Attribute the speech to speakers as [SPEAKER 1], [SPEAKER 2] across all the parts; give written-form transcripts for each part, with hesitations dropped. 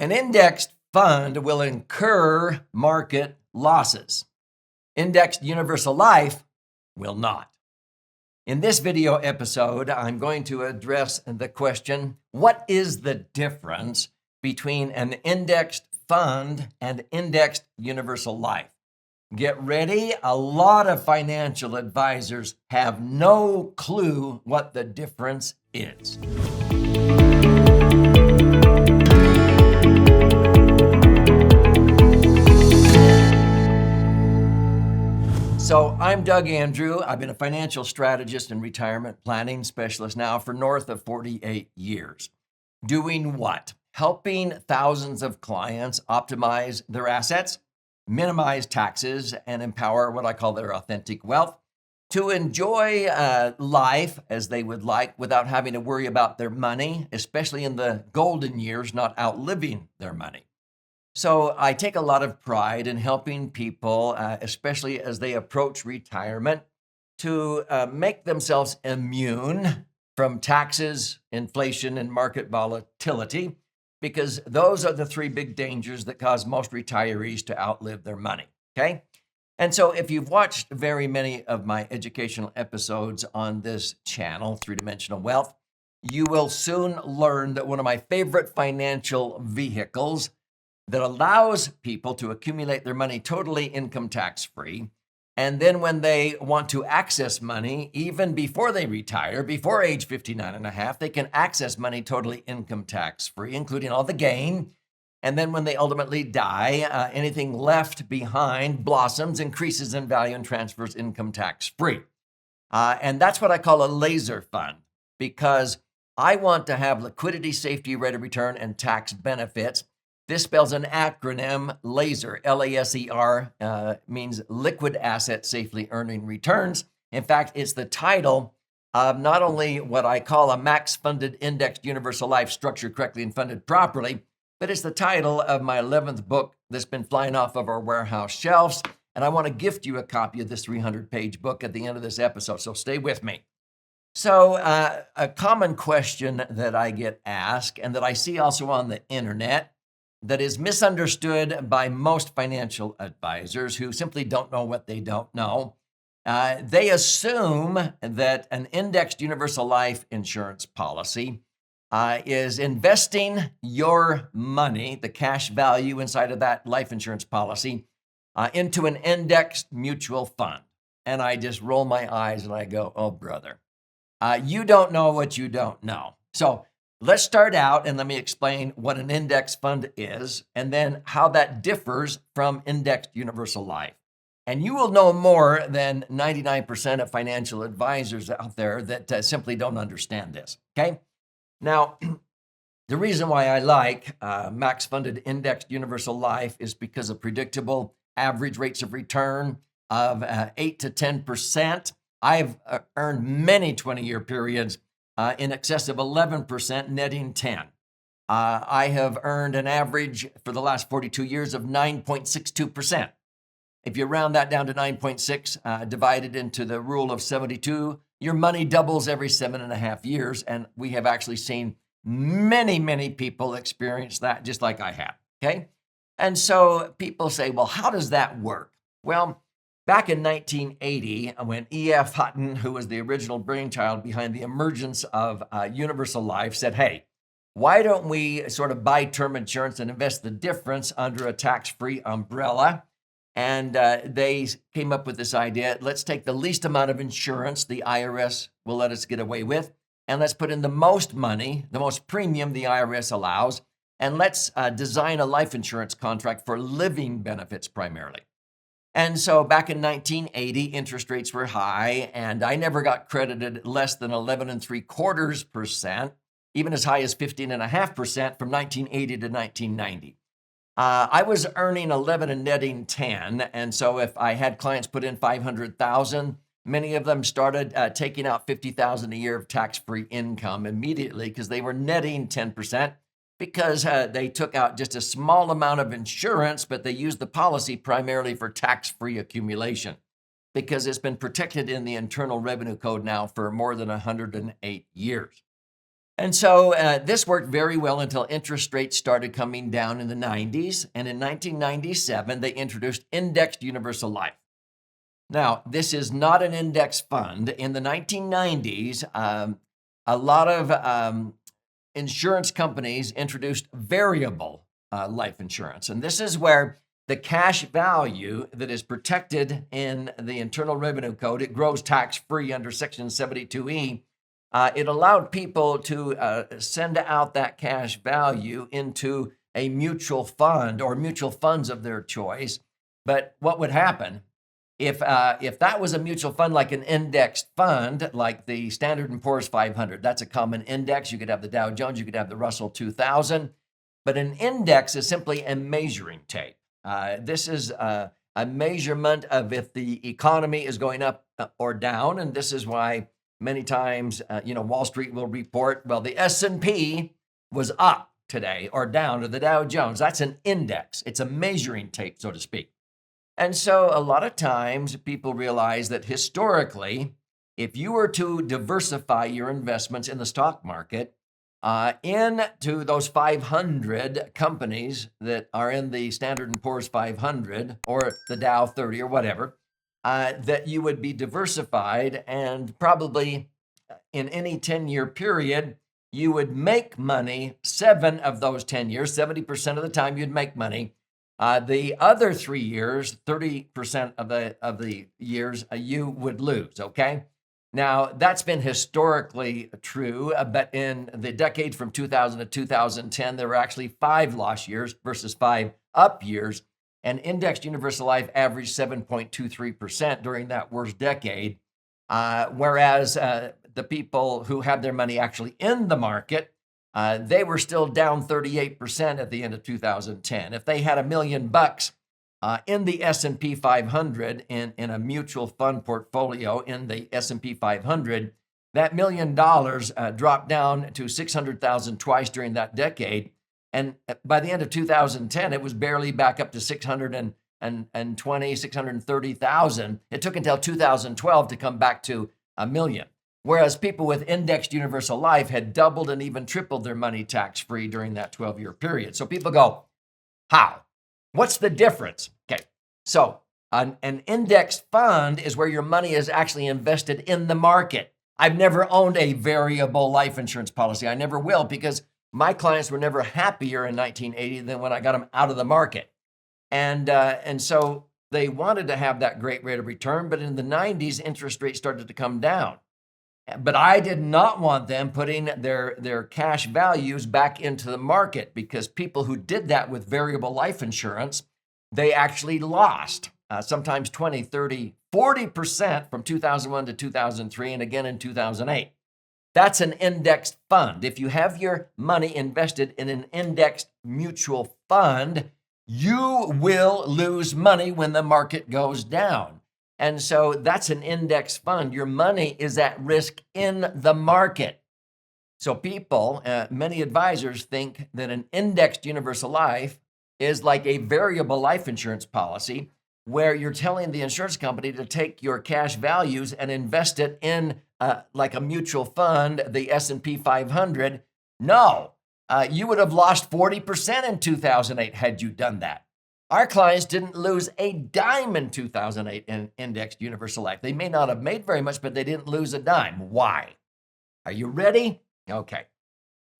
[SPEAKER 1] An indexed fund will incur market losses. Indexed universal life will not. In this video episode, I'm going to address the question, what is the difference between an indexed fund and indexed universal life? Get ready, a lot of financial advisors have no clue what the difference is. So I'm Doug Andrew. I've been a financial strategist and retirement planning specialist now for north of 48 years. Doing what? Helping thousands of clients optimize their assets, minimize taxes, and empower what I call their authentic wealth to enjoy life as they would like without having to worry about their money, especially in the golden years, not outliving their money. So I take a lot of pride in helping people, especially as they approach retirement, to make themselves immune from taxes, inflation, and market volatility, because those are the three big dangers that cause most retirees to outlive their money, okay? And so if you've watched very many of my educational episodes on this channel, Three-Dimensional Wealth, you will soon learn that one of my favorite financial vehicles that allows people to accumulate their money totally income tax free. And then when they want to access money, even before they retire, before age 59 and a half, they can access money totally income tax free, including all the gain. And then when they ultimately die, anything left behind blossoms, increases in value, and transfers income tax free. And that's what I call a laser fund, because I want to have liquidity, safety, rate of return, and tax benefits. This spells an acronym, LASER, L-A-S-E-R, means liquid asset safely earning returns. In fact, it's the title of not only what I call a max funded indexed universal life structured correctly and funded properly, but it's the title of my 11th book that's been flying off of our warehouse shelves. And I want to gift you a copy of this 300-page book at the end of this episode, so stay with me. So a common question that I get asked and that I see also on the internet that is misunderstood by most financial advisors who simply don't know what they don't know. They assume that an indexed universal life insurance policy is investing your money, the cash value inside of that life insurance policy, into an indexed mutual fund. And I just roll my eyes and I go, oh, brother, you don't know what you don't know. So let's start out and let me explain what an index fund is and then how that differs from indexed universal life. And you will know more than 99% of financial advisors out there that simply don't understand this, okay? Now, the reason why I like max funded indexed universal life is because of predictable average rates of return of 8 to 10%. I've earned many 20-year periods in excess of 11%, netting 10. I have earned an average for the last 42 years of 9.62%. If you round that down to 9.6, divided into the rule of 72, your money doubles every 7.5 years. And we have actually seen many, many people experience that just like I have, okay? And so people say, well, how does that work? Well, back in 1980, when E.F. Hutton, who was the original brainchild behind the emergence of universal life, said, hey, why don't we sort of buy term insurance and invest the difference under a tax-free umbrella? And they came up with this idea, let's take the least amount of insurance the IRS will let us get away with, and let's put in the most money, the most premium the IRS allows, and let's design a life insurance contract for living benefits primarily. And so back in 1980, interest rates were high, and I never got credited less than 11.75%, even as high as 15.5% from 1980 to 1990. I was earning 11 and netting 10, and so if I had clients put in 500,000, many of them started taking out 50,000 a year of tax-free income immediately because they were netting 10%. Because they took out just a small amount of insurance, but they used the policy primarily for tax-free accumulation because it's been protected in the Internal Revenue Code now for more than 108 years. And so this worked very well until interest rates started coming down in the 90s. And in 1997, they introduced indexed universal life. Now, this is not an index fund. In the 1990s, a lot of insurance companies introduced variable life insurance. And this is where the cash value that is protected in the Internal Revenue Code, it grows tax-free under Section 72E. It allowed people to send out that cash value into a mutual fund or mutual funds of their choice. But what would happen if that was a mutual fund, like an indexed fund, like the Standard & Poor's 500? That's a common index. You could have the Dow Jones, you could have the Russell 2000. But an index is simply a measuring tape. This is a measurement of if the economy is going up or down, and this is why many times, Wall Street will report, well, the S&P was up today or down, or the Dow Jones. That's an index. It's a measuring tape, so to speak. And so a lot of times people realize that historically, if you were to diversify your investments in the stock market into those 500 companies that are in the Standard & Poor's 500 or the Dow 30 or whatever, that you would be diversified, and probably in any 10-year period, you would make money 7 of those 10 years, 70% of the time you'd make money. The other 3 years, 30% of the years, you would lose, okay? Now, that's been historically true, but in the decade from 2000 to 2010, there were actually 5 loss years versus 5 up years. And indexed universal life averaged 7.23% during that worst decade, whereas the people who had their money actually in the market, they were still down 38% at the end of 2010. If they had $1 million in the S&P 500 in a mutual fund portfolio in the S&P 500, that $1 million dropped down to 600,000 twice during that decade. And by the end of 2010, it was barely back up to 630,000. It took until 2012 to come back to $1 million. Whereas people with indexed universal life had doubled and even tripled their money tax-free during that 12-year period. So people go, how? What's the difference? Okay, so an indexed fund is where your money is actually invested in the market. I've never owned a variable life insurance policy. I never will, because my clients were never happier in 1980 than when I got them out of the market. And so they wanted to have that great rate of return, but in the 90s, interest rates started to come down. But I did not want them putting their cash values back into the market, because people who did that with variable life insurance, they actually lost sometimes 20, 30, 40% from 2001 to 2003 and again in 2008. That's an indexed fund. If you have your money invested in an indexed mutual fund, you will lose money when the market goes down. And so that's an index fund. Your money is at risk in the market. So people, many advisors think that an indexed universal life is like a variable life insurance policy, where you're telling the insurance company to take your cash values and invest it in like a mutual fund, the S&P 500. No, you would have lost 40% in 2008 had you done that. Our clients didn't lose a dime in 2008 in indexed universal life. They may not have made very much, but they didn't lose a dime. Why? Are you ready? Okay.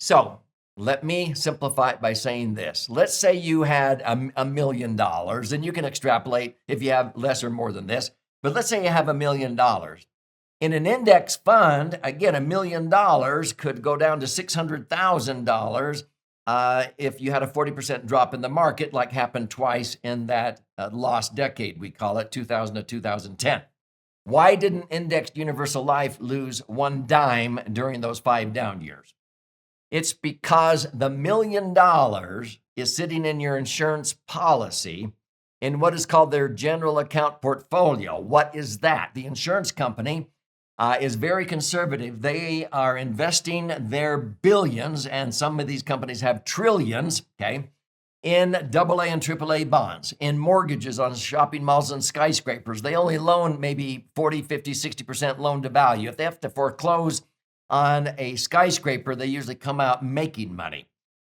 [SPEAKER 1] So let me simplify it by saying this. Let's say you had $1 million, and you can extrapolate if you have less or more than this, but let's say you have $1 million. In an index fund, again, $1 million could go down to $600,000 if you had a 40% drop in the market, like happened twice in that lost decade, we call it, 2000 to 2010. Why didn't indexed universal life lose one dime during those 5 down years? It's because the $1 million is sitting in your insurance policy in what is called their general account portfolio. What is that? The insurance company is very conservative. They are investing their billions, and some of these companies have trillions, okay, in AA and AAA bonds, in mortgages on shopping malls and skyscrapers. They only loan maybe 40, 50, 60% loan to value. If they have to foreclose on a skyscraper, they usually come out making money.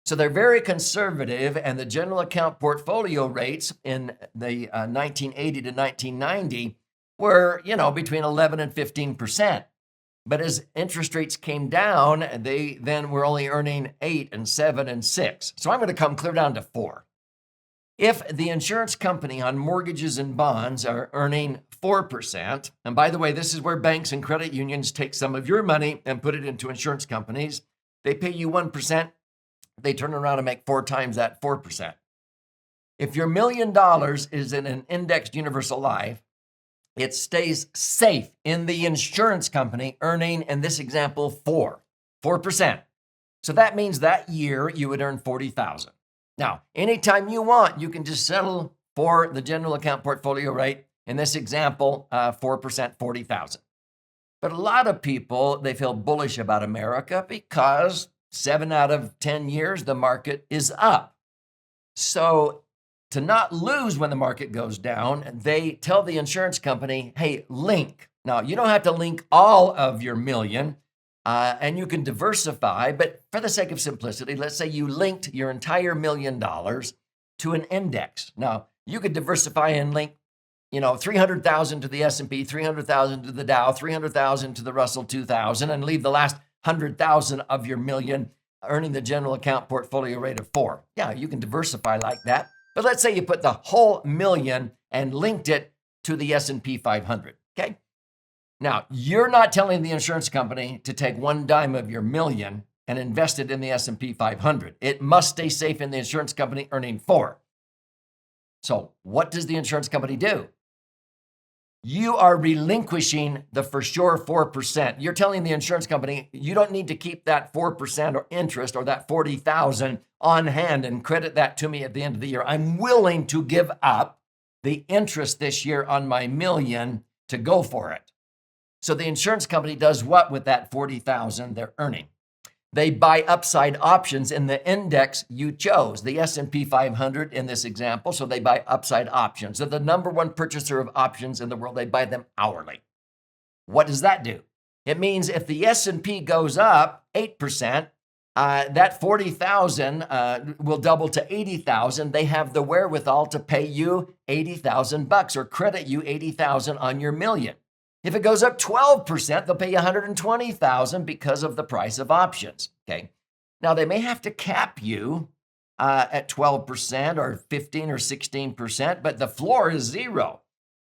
[SPEAKER 1] So they're very conservative, and the general account portfolio rates in the 1980 to 1990 were, between 11 and 15%. But as interest rates came down, they then were only earning 8 and 7 and 6. So I'm going to come clear down to 4. If the insurance company on mortgages and bonds are earning 4%, and by the way, this is where banks and credit unions take some of your money and put it into insurance companies. They pay you 1%, they turn around and make 4 times that 4%. If your $1 million is in an indexed universal life, it stays safe in the insurance company, earning, in this example, 4%. So that means that year you would earn $40,000. Now, anytime you want, you can just settle for the general account portfolio rate. In this example, 4%, $40,000. But a lot of people, they feel bullish about America because 7 out of 10 years, the market is up. So to not lose when the market goes down, they tell the insurance company, hey, link. Now, you don't have to link all of your million, and you can diversify, but for the sake of simplicity, let's say you linked your entire $1 million to an index. Now, you could diversify and link, 300,000 to the S&P, 300,000 to the Dow, 300,000 to the Russell 2000, and leave the last 100,000 of your million earning the general account portfolio rate of 4. Yeah, you can diversify like that. But let's say you put the whole million and linked it to the S&P 500, okay? Now, you're not telling the insurance company to take 1 dime of your million and invest it in the S&P 500. It must stay safe in the insurance company earning 4. So what does the insurance company do? You are relinquishing the for sure 4%. You're telling the insurance company, you don't need to keep that 4% or interest or that 40,000 on hand and credit that to me at the end of the year. I'm willing to give up the interest this year on my million to go for it. So the insurance company does what with that 40,000 they're earning? They buy upside options in the index you chose, the S&P 500 in this example. So they buy upside options. They're the number one purchaser of options in the world. They buy them hourly. What does that do? It means if the S&P goes up 8%, that 40,000 will double to 80,000. They have the wherewithal to pay you $80,000 or credit you 80,000 on your million. If it goes up 12%, they'll pay you $120,000 because of the price of options, okay? Now, they may have to cap you at 12% or 15 or 16%, but the floor is 0.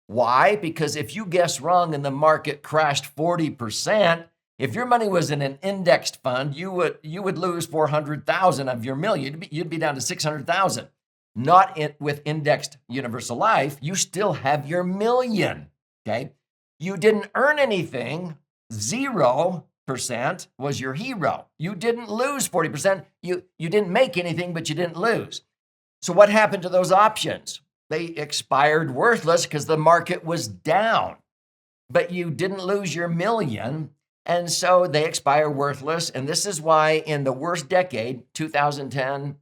[SPEAKER 1] Why? Because if you guess wrong and the market crashed 40%, if your money was in an indexed fund, you would lose 400,000 of your million. You'd be down to 600,000. Not with indexed universal life, you still have your million, okay? You didn't earn anything. 0% was your hero. You didn't lose 40%. You didn't make anything, but you didn't lose. So what happened to those options? They expired worthless because the market was down, but you didn't lose your million. And so they expire worthless. And this is why in the worst decade, 2010,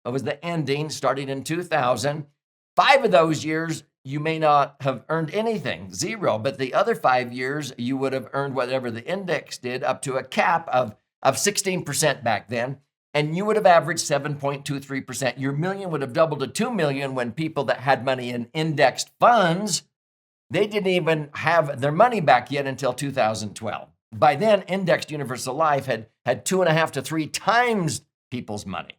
[SPEAKER 1] was the ending, starting in 2000. 5 of those years, you may not have earned anything, 0, but the other 5 years, you would have earned whatever the index did up to a cap of 16% back then, and you would have averaged 7.23%. Your million would have doubled to 2 million when people that had money in indexed funds, they didn't even have their money back yet until 2012. By then, indexed universal life had 2.5 to 3 times people's money.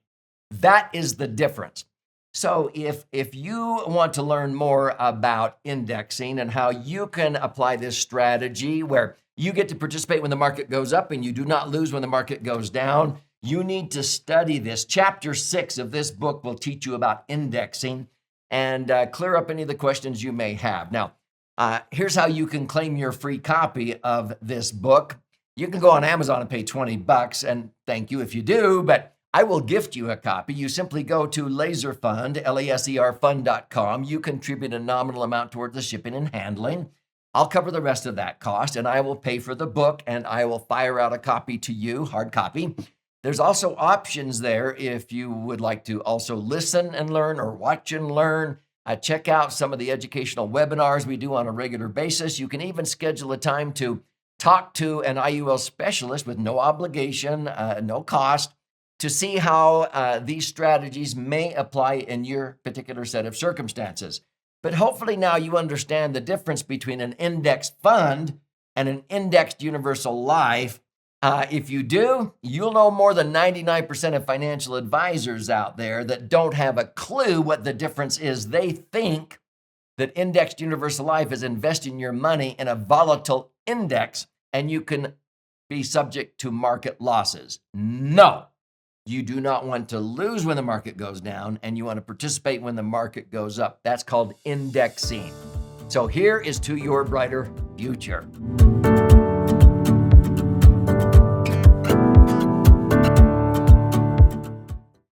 [SPEAKER 1] That is the difference. So if you want to learn more about indexing and how you can apply this strategy where you get to participate when the market goes up and you do not lose when the market goes down, you need to study this. Chapter 6 of this book will teach you about indexing and clear up any of the questions you may have. Now, here's how you can claim your free copy of this book. You can go on Amazon and pay $20, and thank you if you do, but I will gift you a copy. You simply go to laserfund, laserfund.com. You contribute a nominal amount toward the shipping and handling. I'll cover the rest of that cost, and I will pay for the book, and I will fire out a copy to you, hard copy. There's also options there if you would like to also listen and learn or watch and learn. Check out some of the educational webinars we do on a regular basis. You can even schedule a time to talk to an IUL specialist with no obligation, no cost, to see how these strategies may apply in your particular set of circumstances. But hopefully now you understand the difference between an indexed fund and an indexed universal life. If you do, you'll know more than 99% of financial advisors out there that don't have a clue what the difference is. They think that indexed universal life is investing your money in a volatile index and you can be subject to market losses. No, you do not want to lose when the market goes down, and you want to participate when the market goes up. That's called indexing. So here is to your brighter future.